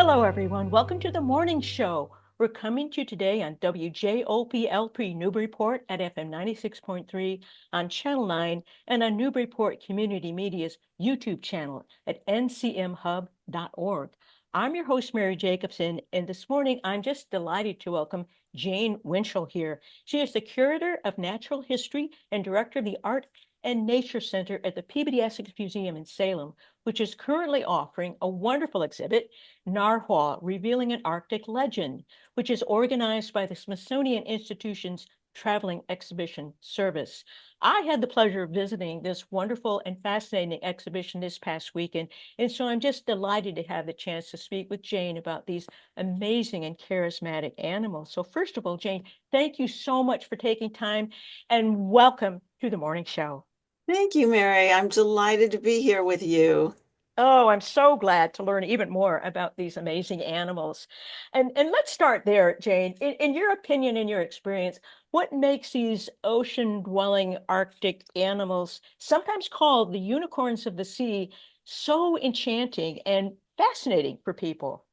Hello, everyone. Welcome to the morning show. We're coming to you today on WJOPLP Newburyport at FM 96.3 on Channel 9 and on Newburyport Community Media's YouTube channel at ncmhub.org. I'm your host, Mary Jacobsen, and this morning I'm just delighted to welcome Jane Winchell here. She is the Curator of Natural History and Director of the Art and Nature Center at the Peabody Essex Museum in Salem, which is currently offering a wonderful exhibit, Narwhal, Revealing an Arctic Legend, which is organized by the Smithsonian Institution's Traveling Exhibition Service. I had the pleasure of visiting this wonderful and fascinating exhibition this past weekend, and so I'm just delighted to have the chance to speak with Jane about these amazing and charismatic animals. So first of all, Jane, thank you so much for taking time and welcome to the morning show. Thank you, Mary. I'm delighted to be here with you. Oh, I'm so glad to learn even more about these amazing animals. And let's start there, Jane. In your opinion, in your experience, what makes these ocean-dwelling Arctic animals, sometimes called the unicorns of the sea, so enchanting and fascinating for people?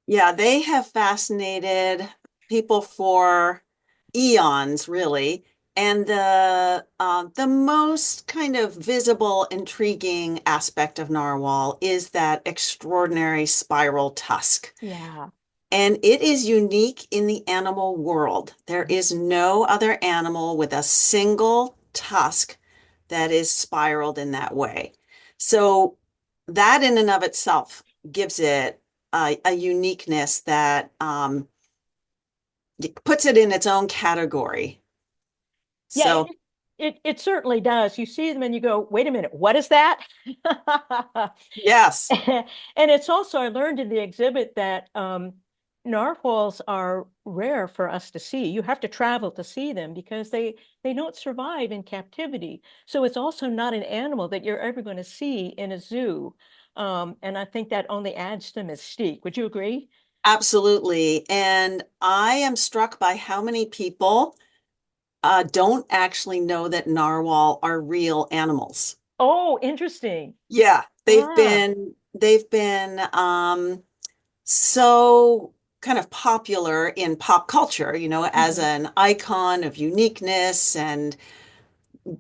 Yeah, they have fascinated people for eons, really. And the most kind of visible, intriguing aspect of narwhal is that extraordinary spiral tusk. Yeah. And it is unique in the animal world. There is no other animal with a single tusk that is spiraled in that way. So that in and of itself gives it a uniqueness that puts it in its own category. Yeah, So it certainly does. You see them and you go, wait a minute, what is that? yes, And it's also, I learned in the exhibit that narwhals are rare for us to see. You have to travel to see them because they don't survive in captivity. So it's also not an animal that you're ever going to see in a zoo. And I think that only adds to the mystique. Would you agree? absolutely. And I am struck by how many people don't actually know that narwhal are real animals. Oh, interesting. Yeah, Ah, they've been so kind of popular in pop culture, as mhm. an icon of uniqueness and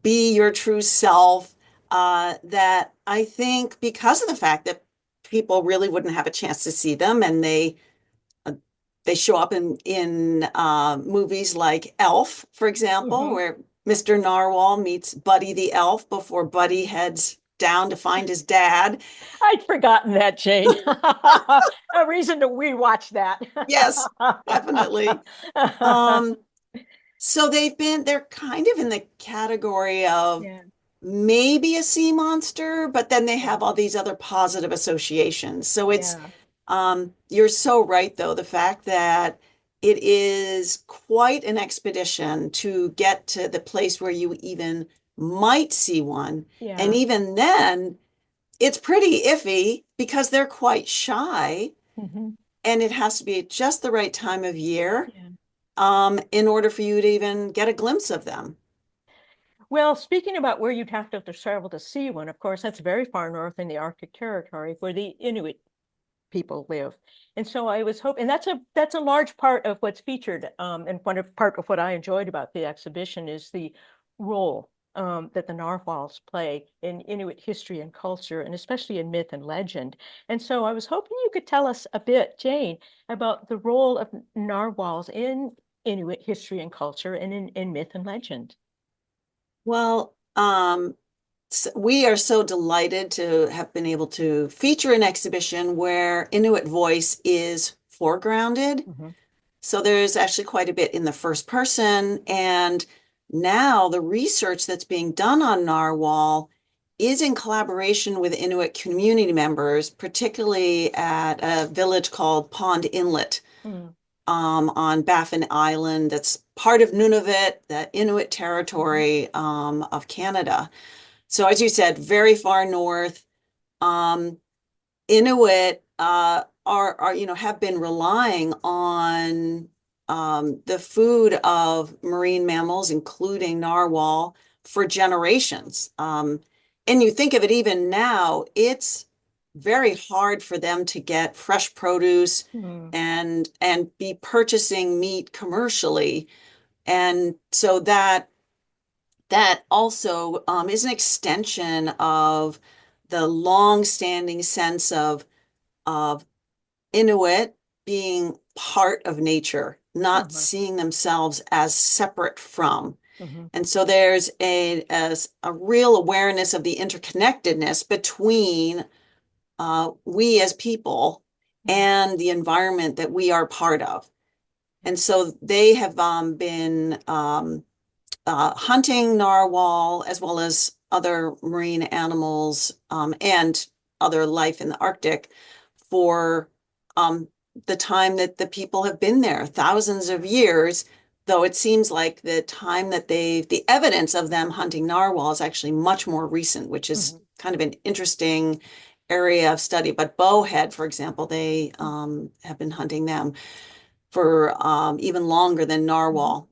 be your true self, that I think because of the fact that people really wouldn't have a chance to see them and uh, they show up in movies like Elf, for example, Mhm. where Mr. Narwhal meets Buddy the elf before Buddy heads down to find his dad. I'd forgotten that, Jane. A reason to rewatch that. Yes, definitely. Um, so they're kind of in the category of Yeah, maybe a sea monster, but then they yeah, have all these other positive associations. So yeah, you're so right though, the fact that it is quite an expedition to get to the place where you even might see one. And yeah. even then, it's pretty iffy because they're quite shy Mhm. and it has to be just the right time of year, Yeah. in order for you to even get a glimpse of them. Well, speaking about where you'd have to travel to see one, of course, that's very far north in the Arctic territory where the Inuit people live. And so I was hoping, and that's a large part of what's featured. And part of what I enjoyed about the exhibition is the role that the narwhals play in Inuit history and culture, and especially in myth and legend. And so I was hoping you could tell us a bit, Jane, about the role of narwhals in Inuit history and culture and in myth and legend. Well, we are so delighted to have been able to feature an exhibition where Inuit voice is foregrounded. Mhm. So there's actually quite a bit in the first person. And now the research that's being done on narwhal is in collaboration with Inuit community members, particularly at a village called Pond Inlet, Mm. on Baffin Island. That's part of Nunavut, the Inuit Mhm. territory, of Canada. So as you said, very far north. Um, Inuit are have been relying on the food of marine mammals, including narwhal, for generations. And you think of it even now, it's very hard for them to get fresh produce Mm, and be purchasing meat commercially. And so that also is an extension of the long-standing sense of Inuit being part of nature, not uh-huh, seeing themselves as separate from. mhm, And so there's a real awareness of the interconnectedness between we as people mm, and the environment that we are part of. And so they have been hunting narwhal as well as other marine animals and other life in the Arctic for um, the time that the people have been there, thousands of years, though it seems like the time that the evidence of them hunting narwhal is actually much more recent, which is mhm, kind of an interesting area of study. But bowhead, for example, they have been hunting them for even longer than mhm. narwhal.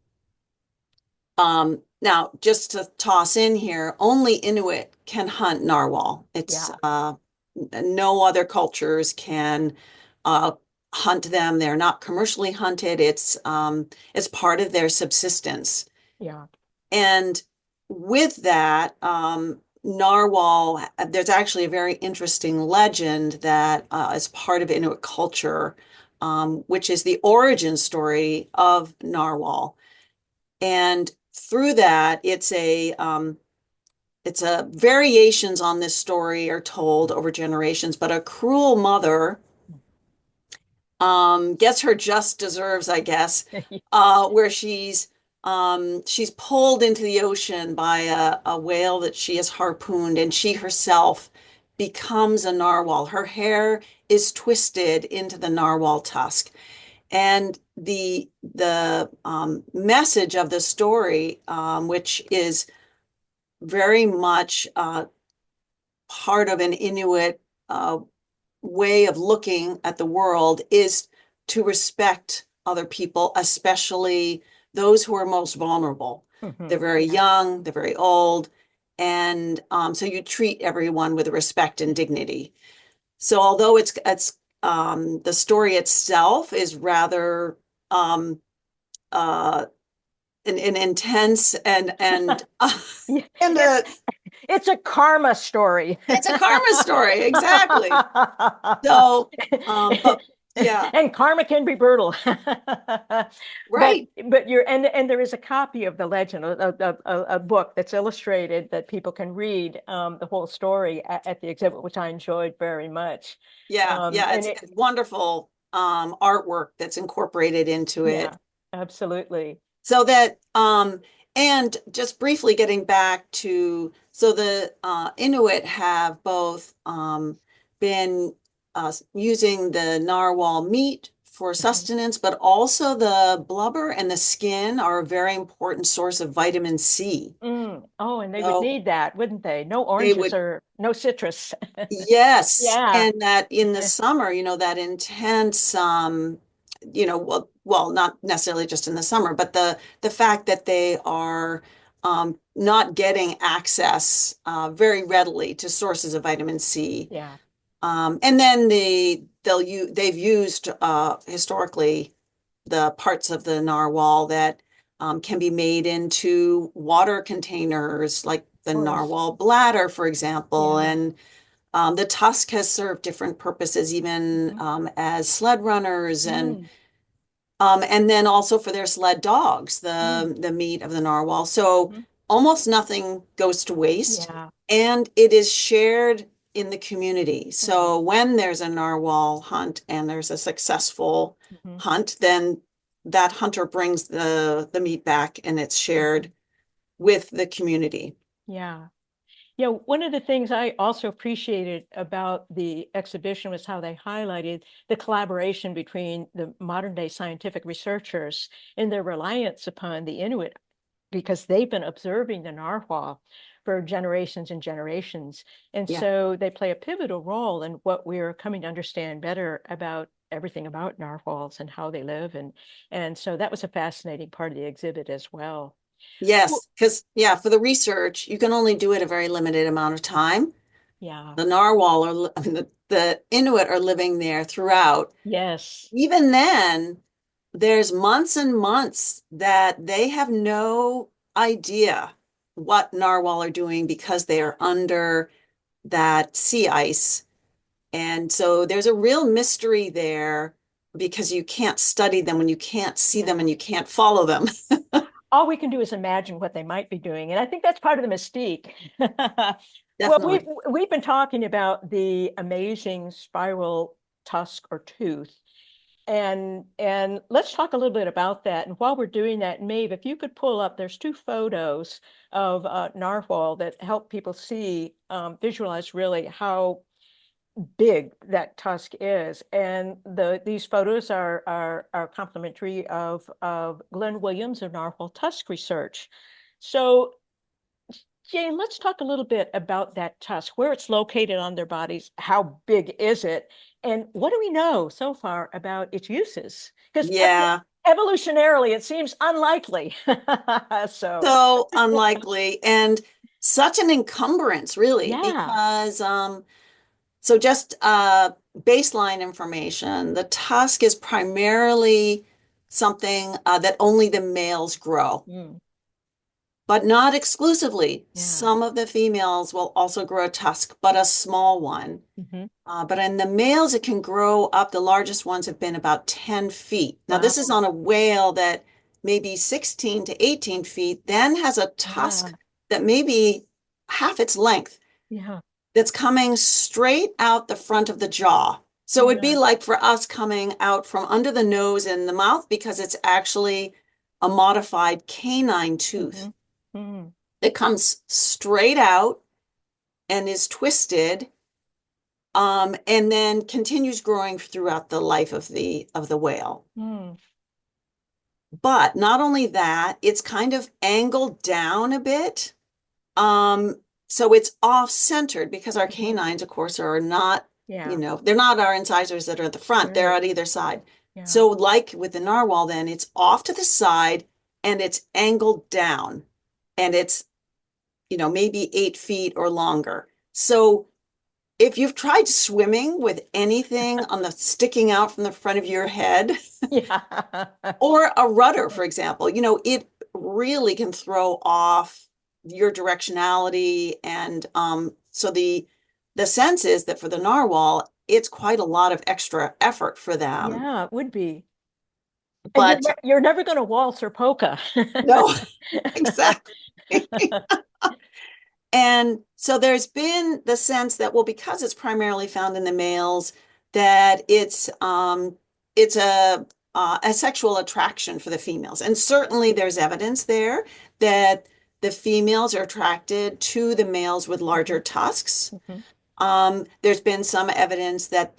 Now, just to toss in here, only Inuit can hunt narwhal. It's Yeah. no other cultures can uh, hunt them. They're not commercially hunted. It's part of their subsistence. Yeah. And with that, narwhal, there's actually a very interesting legend that is part of Inuit culture, which is the origin story of narwhal. And through that, it's a variations on this story are told over generations, but a cruel mother gets her just deserves, I guess, where she's pulled into the ocean by a whale that she has harpooned, and she herself becomes a narwhal. Her hair is twisted into the narwhal tusk. And the message of the story, which is very much part of an Inuit uh, way of looking at the world, is to respect other people, especially those who are most vulnerable. They're Mhm. very Yeah. young, they're very old, and so you treat everyone with respect and dignity. So although it's the story itself is rather um, uh, an intense and Yeah. and It's it's a karma story. it's a karma story, exactly. So, but yeah, And karma can be brutal. but right. but you're and there is a copy of the legend, a book that's illustrated that people can read the whole story at the exhibit, which I enjoyed very much. Yeah, yeah, And it's wonderful artwork that's incorporated into it. yeah, absolutely. So that and just briefly getting back to so the Inuit have both been using the narwhal meat for Mhm. sustenance, but also the blubber and the skin are a very important source of vitamin C. Oh, and they would So need that, wouldn't they? No they oranges would. or no citrus. Yes, Yeah. and that in the summer, that intense, well, not necessarily just in the summer, but the fact that they are not getting access very readily to sources of vitamin C, Yeah. and then they've used historically the parts of the narwhal that can be made into water containers, like Of the course. narwhal bladder, for example, Yeah. and the tusk has served different purposes, even Mhm. as sled runners, Mm, and then also for their sled dogs, mm, the meat of the narwhal. So mhm. almost nothing goes to waste, Yeah. and it is shared in the community. Mhm, So when there's a narwhal hunt and there's a successful mhm, hunt, then that hunter brings the meat back and it's shared mhm. with the community. Yeah. Yeah, one of the things I also appreciated about the exhibition was how they highlighted the collaboration between the modern day scientific researchers and their reliance upon the Inuit because they've been observing the narwhal for generations and generations. And Yeah. so they play a pivotal role in what we're coming to understand better about everything about narwhals and how they live. And so that was a fascinating part of the exhibit as well. Well, Yes, because yeah, for the research, you can only do it a very limited amount of time. Yeah. The narwhal I mean, the Inuit are living there throughout. Yes. Even then, there's months and months that they have no idea what narwhal are doing because they are under that sea ice. And so there's a real mystery there because you can't study them when you can't see them Yeah. and you can't follow them. All we can do is imagine what they might be doing. And I think that's part of the mystique. Well, Definitely. we've been talking about the amazing spiral tusk or tooth. And let's talk a little bit about that. And while we're doing that, Maeve, if you could pull up, there's two photos of narwhal that help people see, visualize really how big that tusk is. And these photos are complimentary of Glenn Williams of Narwhal Tusk Research. So Jane, let's talk a little bit about that tusk, where it's located on their bodies, how big is it, and what do we know so far about its uses? Because Yeah. evolutionarily, it seems unlikely. So, So unlikely and such an encumbrance, really, yeah. because so just baseline information, the tusk is primarily something that only the males grow, Mm, but not exclusively. yeah. Some of the females will also grow a tusk, but a small one. Hmm. But in the males, it can grow up. The largest ones have been about 10 feet. Now, this is Wow. on a whale that may be 16 to 18 feet, then has a Yeah. tusk that may be half its length Yeah. that's coming straight out the front of the jaw. So it'd be Yeah. like for us coming out from under the nose and the mouth because it's actually a modified canine tooth. Hmm. Hmm. It comes straight out and is twisted, and then continues growing throughout the life of the whale. Hmm. But not only that, it's kind of angled down a bit. Um, so it's off-centered because our Hmm. canines, of course, are not, Yeah. they're not our incisors that are at the front, they're Right. at either side. Yeah. So, like with the narwhal, then it's off to the side and it's angled down and it's, maybe 8 feet or longer. So if you've tried swimming with anything on the sticking out from the front of your head, Yeah. or a rudder, for example, it really can throw off your directionality. And so the sense is that for the narwhal, it's quite a lot of extra effort for them. Yeah, it would be. And But you're never going to waltz or polka. no, exactly. And so there's been the sense that, well, because it's primarily found in the males, that it's a sexual attraction for the females. And certainly there's evidence there that the females are attracted to the males with larger tusks. Mhm. There's been some evidence that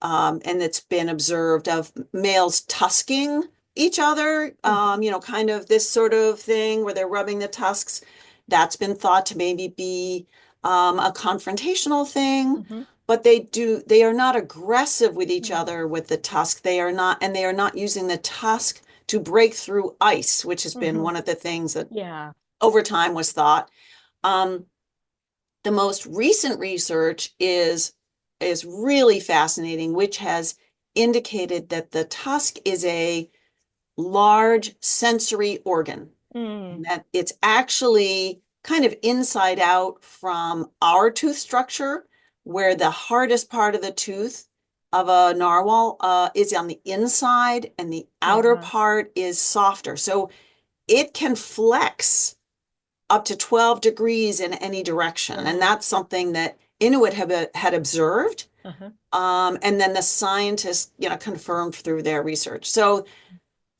and it's been observed of males tusking each other, Mhm. kind of this sort of thing where they're rubbing the tusks. That's been thought to maybe be a confrontational thing, Mhm. but they are not aggressive with each Mhm. other with the tusk. They are not using the tusk to break through ice, which has been Mhm. one of the things that Yeah. over time was thought. Um, the most recent research is really fascinating, which has indicated that the tusk is a large sensory organ, Mm. and that it's actually kind of inside out from our tooth structure, where the hardest part of the tooth of a narwhal is on the inside, and the outer Yeah. part is softer. So it can flex up to 12 degrees in any direction. And Wow. that's something that Inuit had observed. Uh-huh. And then the scientists, confirmed through their research. So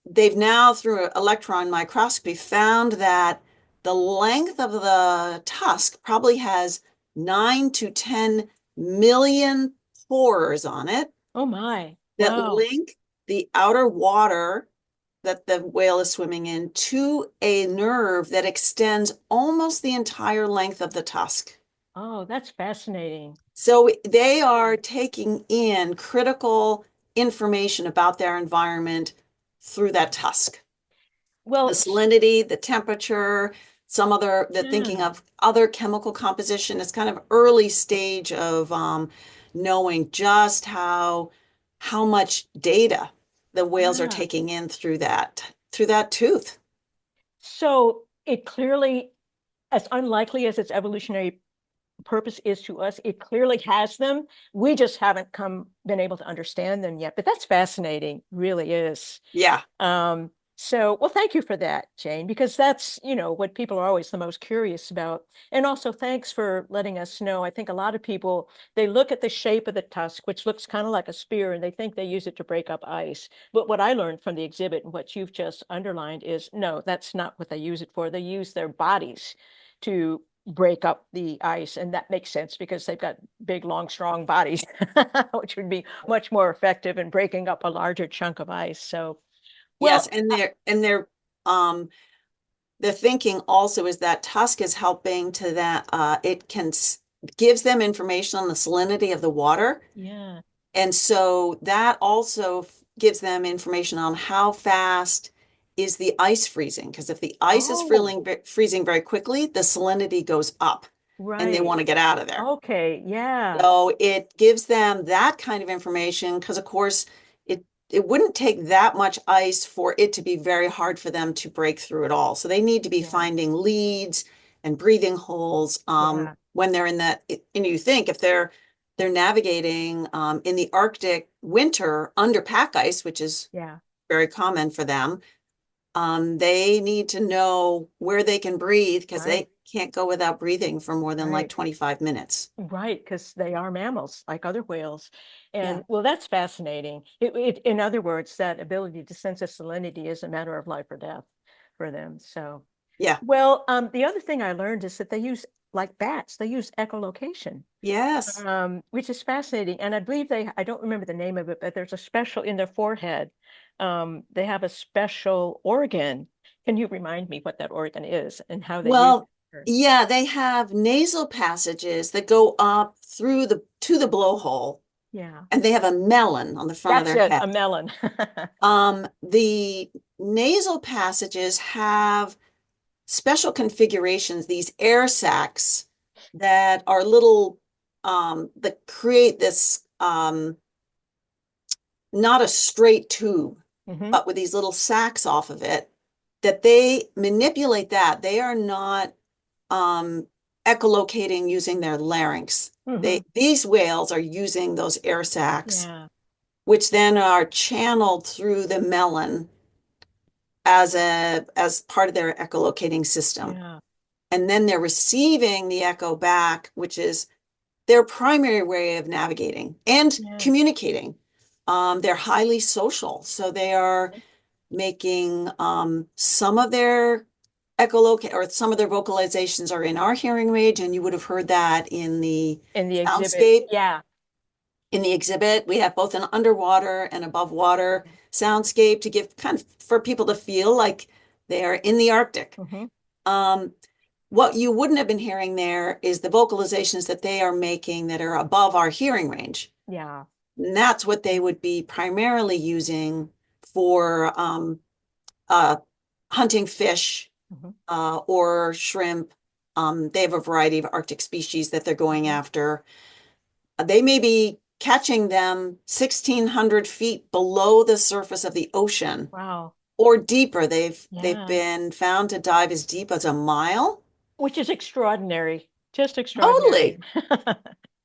they've now, through electron microscopy, found that the length of the tusk probably has 9 to 10 million pores on it Oh my. that Wow. link the outer water that the whale is swimming in to a nerve that extends almost the entire length of the tusk. Oh, that's fascinating. So they are taking in critical information about their environment through that tusk. The Well, salinity, the temperature, they're thinking Yeah. of other chemical composition. It's kind of early stage of knowing just how much data the whales are Yeah. taking in through that tooth. So it clearly, as unlikely as its evolutionary purpose is to us, it clearly has them. We just haven't been able to understand them yet. But that's fascinating, really is. Yeah. Well, thank you for that, Jane, because that's, what people are always the most curious about. And also, thanks for letting us know. I think a lot of people, they look at the shape of the tusk, which looks kind of like a spear, and they think they use it to break up ice. But what I learned from the exhibit and what you've just underlined is no, that's not what they use it for. They use their bodies to break up the ice. And that makes sense because they've got big, long, strong bodies, which would be much more effective in breaking up a larger chunk of ice. So, Yes, well, and um the thinking also is that tusk is helping to that it can gives them information on the salinity of the water. yeah. And so that also gives them information on how fast is the ice freezing. Because if the ice is Oh, freezing very quickly, the salinity goes up and they right. want to get out of there. Okay, yeah, So it gives them that kind of information because, of course, it wouldn't take that much ice for it to be very hard for them to break through it all. So they need to be yeah, finding leads and breathing holes yeah, when they're in that. And you think if they're navigating in the Arctic winter under pack ice, which is yeah, very common for them, they need to know where they can breathe because right, they can't go without breathing for more than like right, 25 minutes. right, because they are mammals like other whales. Yeah. And well, that's fascinating. In other words, that ability to sense a salinity is a matter of life or death for them. So, Yeah. well, the other thing I learned is that they use, like bats, they use echolocation. Yes. Which is fascinating. And I believe I don't remember the name of it, but there's a special in their forehead. They have a special organ. Can you remind me what that organ is and how they use Well, it? yeah, they have nasal passages that go up through the to the blowhole, Yeah, and they have a melon on the front of that's their it, head. a melon. The nasal passages have special configurations, these air sacs that are little that create this not a straight tube, Hmm. but with these little sacs off of it, that they manipulate that. They are not um, echolocating using their larynx. Hmm. These whales are using those air sacs, Yeah, which then are channeled through the melon as part of their echolocating system. yeah, And then they're receiving the echo back, which is their primary way of navigating and yeah. communicating. They're highly social, so they are making some of their echolocate or some of their vocalizations are in our hearing range, and you would have heard that in the In the exhibit. soundscape. Yeah. In the exhibit, we have both an underwater and above water soundscape to give kind of for people to feel like they are in the Arctic. Hmm. Um, what you wouldn't have been hearing there is the vocalizations that they are making that are above our hearing range. Yeah. And that's what they would be primarily using for uh, hunting fish Hmm. or shrimp. They have a variety of Arctic species that they're going Hmm. after. They may be catching them 1,600 feet below the surface of the ocean Wow. or deeper. They've Yeah. been found to dive as deep as a mile. Which is extraordinary. Just extraordinary. Totally.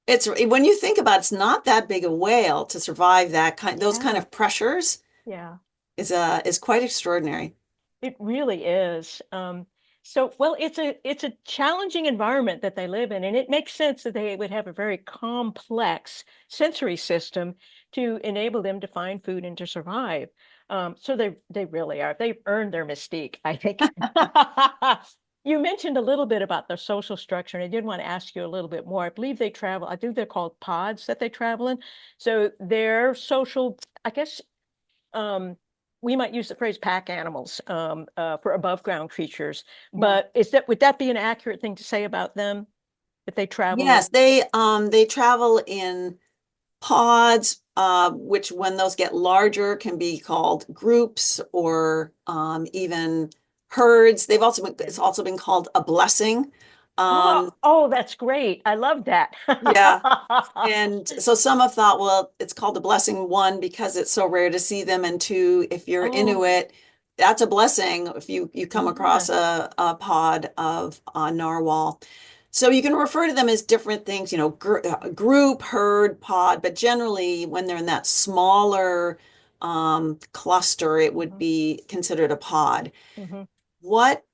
It's when you think about it, it's not that big a whale to survive those kind Yeah. of pressures Yeah. is quite extraordinary. It really is. Well, it's a challenging environment that they live in, and it makes sense that they would have a very complex sensory system to enable them to find food and to survive. So they really are. They've earned their mystique, I think. You mentioned a little bit about their social structure, and I did want to ask you a little bit more. I believe they travel, I think they're called pods that they travel in. So their social, I guess, um, we might use the phrase pack animals for above ground creatures, Yeah. but would that be an accurate thing to say about them that they travel? Yes, they travel in pods, which when those get larger can be called groups or even herds. They've also been, Yeah. it's also been called a blessing. Oh, Um, oh, that's great. I love that. yeah. And so some have thought, well, it's called a blessing, one, because it's so rare to see them, and two, if you're Oh, Inuit, that's a blessing if you come across yeah. a pod of narwhal. So you can refer to them as different things, group, herd, pod, but generally when they're in that smaller cluster, it would Hmm. be considered a pod. Hmm.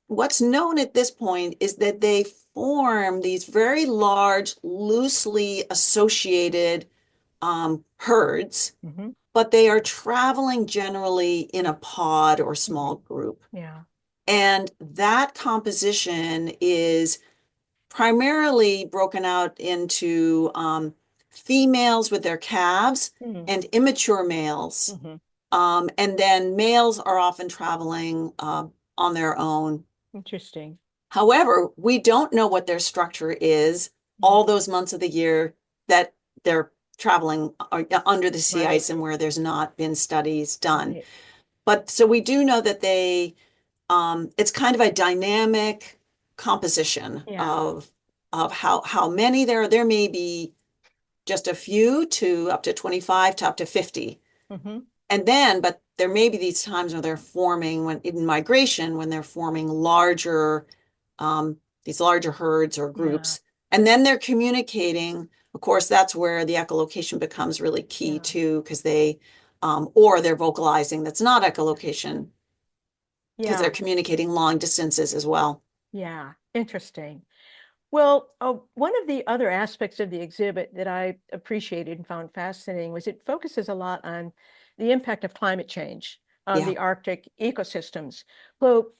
What's known at this point is that they form these very large, loosely associated herds, Hmm. but they are traveling generally in a pod or small group. Yeah. And that composition is primarily broken out into females with their calves Mm-hmm. and immature males. Hmm. And then males are often traveling on their own. Interesting. However, we don't know what their structure is Mhm. all those months of the year that they're traveling under the sea Right. ice and where there's not been studies done. Right. But so we do know that it's kind of a dynamic composition Yeah. of how many there are. There may be just a few to up to 25 to up to 50. Hmm. And then, but there may be these times where they're forming when in migration, when they're forming these larger herds or Yeah. groups, and then they're communicating. Of course, that's where the echolocation becomes really key Yeah. too, because or they're vocalizing. That's not echolocation because they're Yeah. communicating long distances as well. Yeah. Interesting. Well, one of the other aspects of the exhibit that I appreciated and found fascinating was it focuses a lot on the impact of climate change on Yeah. the Arctic ecosystems. So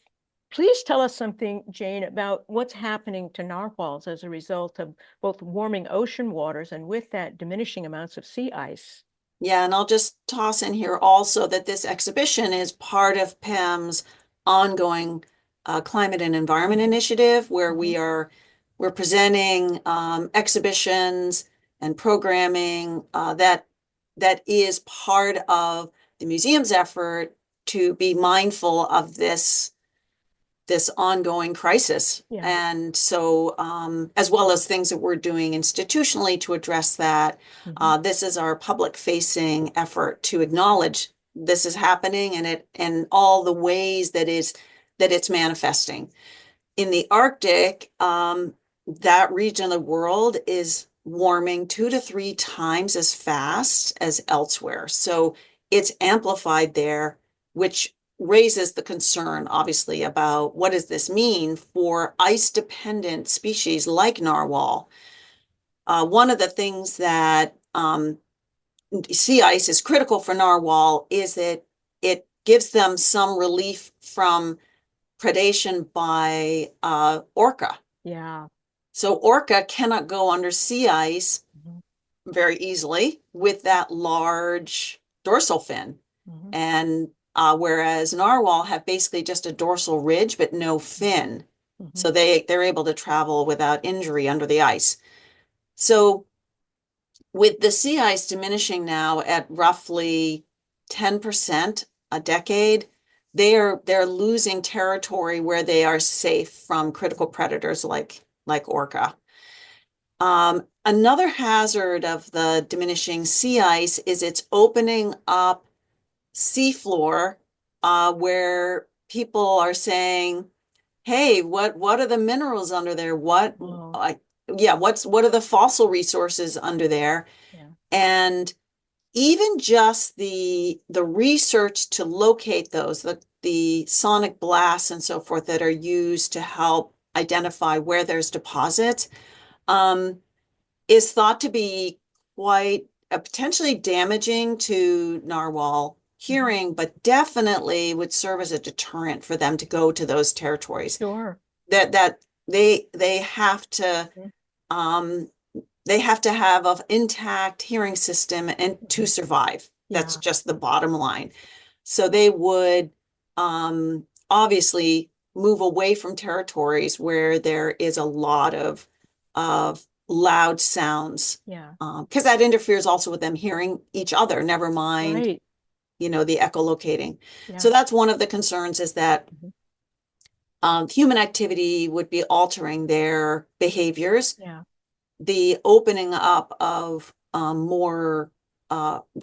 please tell us something, Jane, about what's happening to narwhals as a result of both warming ocean waters and with that diminishing amounts of sea ice. Yeah, and I'll just toss in here also that this exhibition is part of PEM's ongoing climate and environment Hmm. initiative, where Hmm. we're presenting exhibitions and programming that is part of the museum's effort to be mindful of this ongoing crisis. Yeah. And so, as well as things that we're doing institutionally to address that, Hmm. this is our public facing effort to acknowledge this is happening and all the ways that it's manifesting. In the Arctic, that region of the world is warming 2 to 3 times as fast as elsewhere. So it's amplified there, which raises the concern, obviously, about what does this mean for ice-dependent species like narwhal. One of the things that sea ice is critical for narwhal is that it gives them some relief from predation by orca. Yeah. So orca cannot go under sea ice Hmm. very easily with that large dorsal fin. Hmm. And whereas narwhal have basically just a dorsal ridge but no fin. Hmm. So they're able to travel without injury under the ice. So with the sea ice diminishing now at roughly 10% a decade, they're losing territory where they are safe from critical predators like orca. Another hazard of the diminishing sea ice is it's opening up seafloor where people are saying, "Hey, what are the minerals under there? Oh, Yeah, what are the fossil resources under there?" yeah. And even just the research to locate those, the sonic blasts and so forth that are used to help identify where there's deposits, um, is thought to be quite potentially damaging to narwhal Hmm. hearing, but definitely would serve as a deterrent for them to go to those territories. Sure. That they have to Mhm. um, they have to have an intact hearing system and to Mhm. survive. That's Yeah. just the bottom line. So they would obviously move away from territories where there is a lot of loud sounds Yeah. because that interferes also with them hearing each other, never mind, Right. the echolocating. So Yeah. that's one of the concerns is that Mhm. human activity would be altering their behaviors. Yeah. The opening up of more,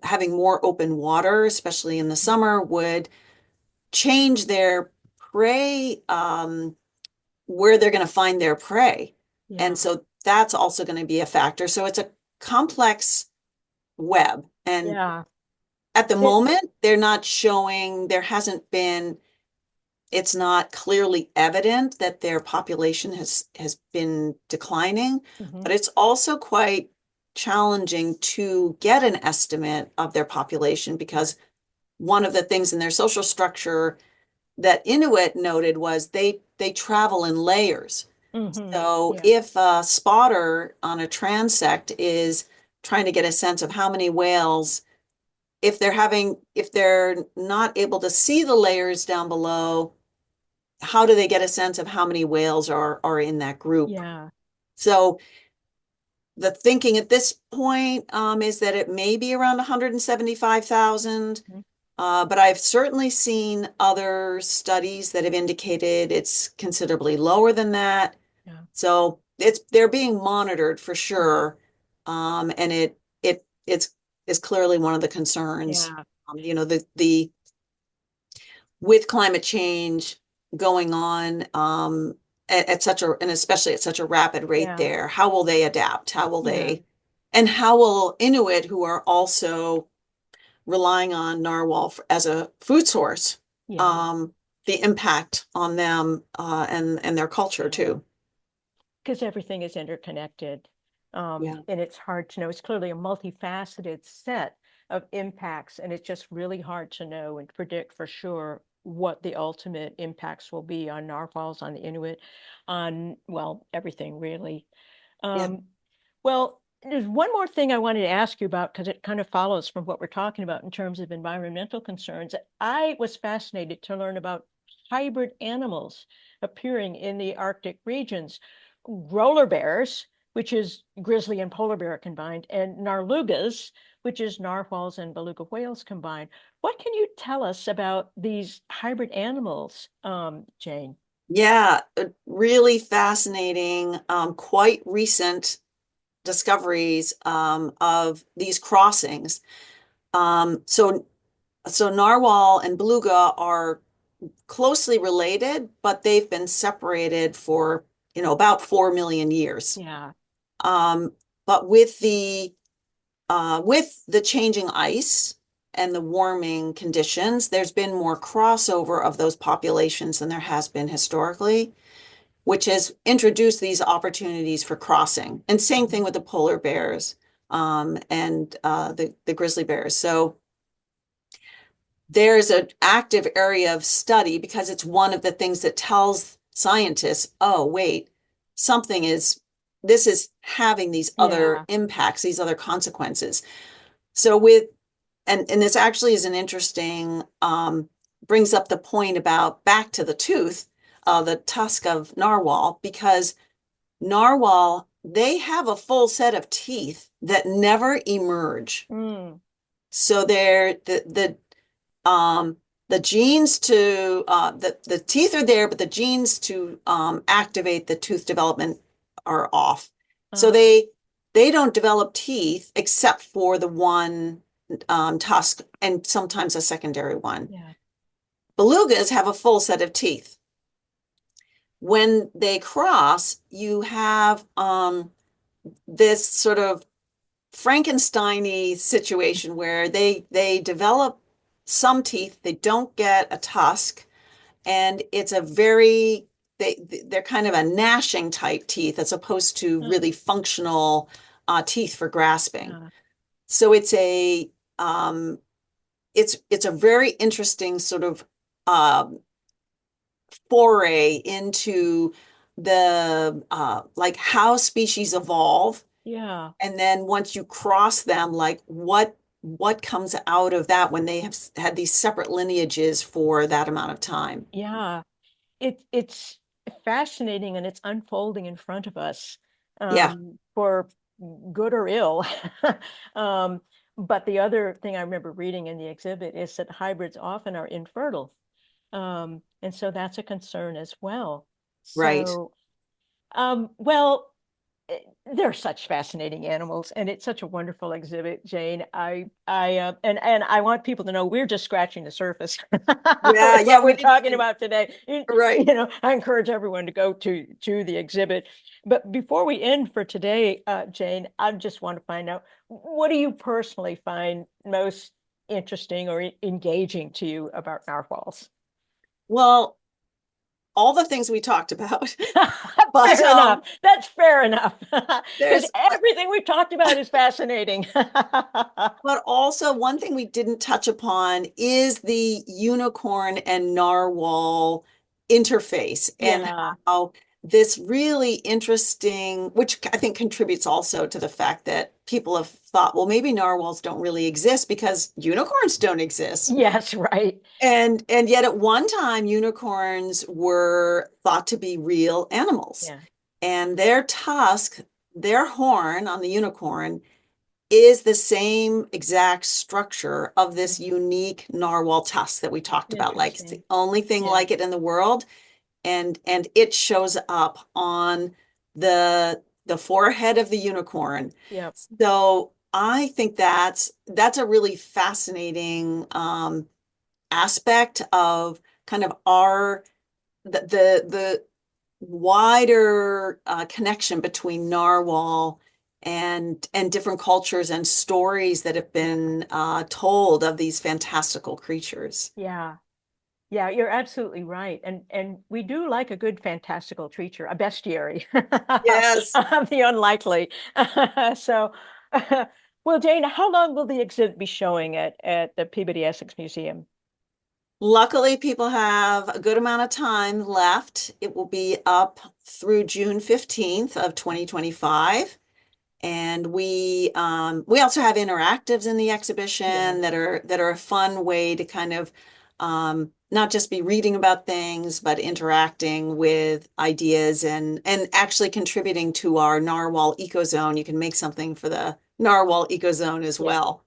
having more open water, especially in the summer, would change their prey, where they're going to find their prey. And Yeah. so that's also going to be a factor. So it's a complex web. And Yeah. at the It, moment, they're not showing, there hasn't been, it's not clearly evident that their population has been declining, mhm. but it's also quite challenging to get an estimate of their population because one of the things in their social structure that Inuit noted was they travel in layers. So Yeah. if a spotter on a transect is trying to get a sense of how many whales, if they're not able to see the layers down below, how do they get a sense of how many whales are in that group? Yeah. So the thinking at this point is that it may be around 175,000. Mhm. But I've certainly seen other studies that have indicated it's considerably lower than that. Yeah. So they're being monitored for sure. And it's clearly one of the concerns. Yeah. The with climate change going on at such a and especially at such a rapid rate Yeah. there, how will they adapt? How will Yeah. they and how will Inuit who are also relying on narwhal as a food source, Yeah. um, the impact on them and their culture Yeah. too. Because everything is interconnected. Yeah. And it's hard to know. It's clearly a multifaceted set of impacts, and it's just really hard to know and predict for sure what the ultimate impacts will be on narwhals, on the Inuit, on, well, everything really. Yeah. Um, well, there's one more thing I wanted to ask you about because it kind of follows from what we're talking about in terms of environmental concerns. I was fascinated to learn about hybrid animals appearing in the Arctic regions. Grolar bears, which is grizzly and polar bear combined, and narlugas, which is narwhals and beluga whales combined. What can you tell us about these hybrid animals, Jane? Yeah, really fascinating, quite recent discoveries of these crossings. So narwhal and beluga are closely related, but they've been separated for, about 4 million years. Yeah. Um, but with the changing ice and the warming conditions, there's been more crossover of those populations than there has been historically, which has introduced these opportunities for crossing. And same thing Mhm. with the polar bears and the grizzly bears. So there's an active area of study because it's one of the things that tells scientists, oh, wait, something is, this is having these other Yeah. impacts, these other consequences. So and this actually is an interesting, brings up the point about back to the tooth, the tusk of narwhal, because narwhal, they have a full set of teeth that never emerge. Mm. So they're the genes to the teeth are there, but the genes to activate the tooth development are off. So Uh, they don't develop teeth except for the one tusk and sometimes a secondary one. yeah. Belugas have a full set of teeth. When they cross, you have this sort of Frankensteiny situation where they develop some teeth, they don't get a tusk, and it's a very they're kind of a gnashing type teeth as opposed to Uh, really functional teeth for grasping. uh, So um, it's a very interesting sort of um, foray into the like how species evolve, yeah. and then once you cross them, like what comes out of that when they have had these separate lineages for that amount of time. Yeah. It's fascinating and it's unfolding in front of us, Yeah. for good or ill. Um, but the other thing I remember reading in the exhibit is that hybrids often are infertile. And so that's a concern as well. Right. So, well, they're such fascinating animals, and it's such a wonderful exhibit, Jane. And I want people to know we're just scratching the surface Yeah, with yeah, what we we're didn't talking even, about today. right. I encourage everyone to go to the exhibit. But before we end for today, Jane, I just want to find out, what do you personally find most interesting or engaging to you about narwhals? Well, all the things we talked about, but Fair enough. That's fair enough. Because there's everything we've talked about is fascinating. but also one thing we didn't touch upon is the unicorn and narwhal interface and Yeah. how this really interesting, which I think contributes also to the fact that people have thought, well, maybe narwhals don't really exist because unicorns don't exist. Yes, right. And yet at one time unicorns were thought to be real animals. Yeah. And their tusk, their horn on the unicorn is the same exact structure of this Mhm. unique narwhal tusk that we talked about. Like it's the Interesting. only thing Yeah. like it in the world, and it shows up on the forehead of the unicorn. Yep. So I think that's a really fascinating aspect of kind of our the wider connection between narwhal and different cultures and stories that have Yeah. been told of these fantastical creatures. Yeah. Yeah, you're absolutely right. And we do like a good fantastical creature, a bestiary Yes. of the unlikely. So, well, Jane, how long will the exhibit be showing at the Peabody Essex Museum? Luckily, people have a good amount of time left. It will be up through June 15th of 2025. And we also have interactives in the Yeah. exhibition that are a fun way to kind of not just be reading about things, but interacting with ideas and actually contributing to our narwhal ecozone. You can make something for the narwhal ecozone as Yeah. well.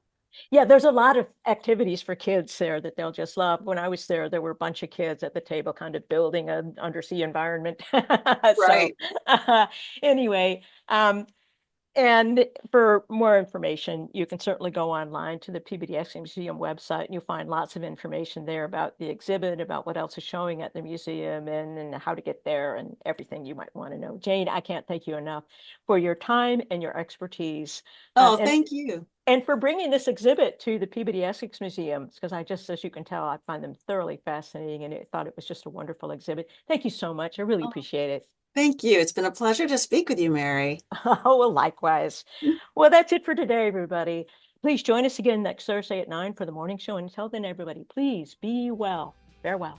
Yeah, there's a lot of activities for kids there that they'll just love. When I was there were a bunch of kids at the table kind of building an undersea environment. So, Right. uh, anyway, and for more information, you can certainly go online to the PBDX Museum website, and you'll find lots of information there about the exhibit, about what else is showing at the museum, and how to get there, and everything you might want to know. Jane, I can't thank you enough for your time and your expertise, Oh, and thank you. for bringing this exhibit to the Peabody Essex Museum, because I just, as you can tell, I find them thoroughly fascinating, and I thought it was just a wonderful exhibit. Thank you so much. I really Oh, appreciate it. thank you. It's been a pleasure to speak with you, Mary. Oh, well, likewise. Well, that's it for today, everybody. Please join us again next Thursday at 9 for the morning show. Until then, everybody, please be well. Farewell.